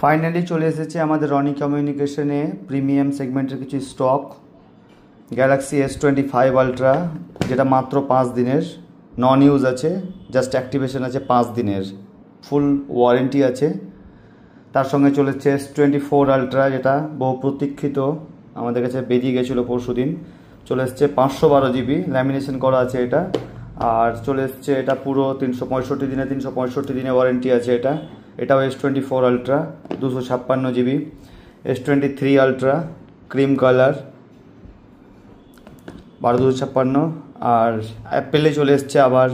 Finally চলে এসেছে আমাদের রনি কমিউনিকেশনে প্রিমিয়াম সেগমেন্টের কিছু স্টক। গ্যালাক্সি S25 আলট্রা, যেটা মাত্র 5 দিনের নন ইউজ আছে, জাস্ট অ্যাক্টিভেশন আছে 5 দিনের, ফুল ওয়ারেন্টি আছে। তার সঙ্গে চলেছে S24 আলট্রা, যেটা বহু প্রতীক্ষিত, আমাদের কাছে বেরিয়ে গেছিলো পরশু দিন। চলে এসছে 512 জিবি, ল্যামিনেশন করা আছে এটা। আর চলে এসছে এটা পুরো 365 দিনে ওয়ারেন্টি আছে এটা। এটাও S24 ultra 256 GB. S23 ultra cream colour 1256। আর অ্যাপেলে চলে এসছে আবার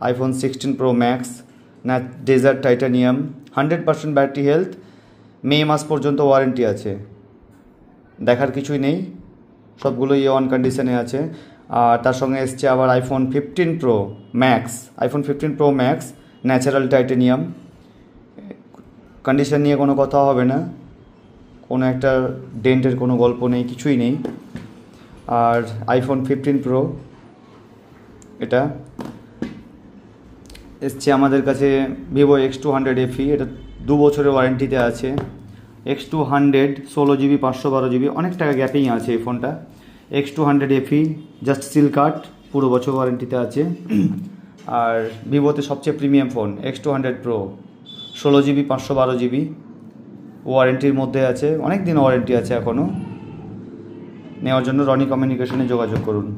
আইফোন 16 প্রো ম্যাক্স না ডেজার্ট টাইটানিয়াম, 100% ব্যাটারি হেলথ, মে মাস পর্যন্ত ওয়ারেন্টি আছে, দেখার কিছুই নেই, সবগুলো অন কন্ডিশনে আছে। আর তার সঙ্গে এসছে আবার iPhone 15 pro max natural titanium, condition নিয়ে কোনো কথা হবে না, কোনো একটা ডেন্টের কোনো গল্প নেই, কিছুই নেই। আর আইফোন 15 প্রো এটা এসছে আমাদের কাছে ভিভো X200 FE, এটা 2 বছরের ওয়ারেন্টিতে আছে। X200 16 জিবি 512 জিবি, অনেক টাকা গ্যাপিং আছে এই ফোনটা। X200 FE জাস্ট সিল কাট, পুরো বছর ওয়ারেন্টিতে আছে। আর ভিভোতে সবচেয়ে premium phone X200 pro 16 GB 512 GB ওয়ারেন্টির মধ্যে আছে, অনেক দিন ওয়ারেন্টি আছে এখনও। নেওয়ার জন্য রনি কমিউনিকেশনে যোগাযোগ করুন।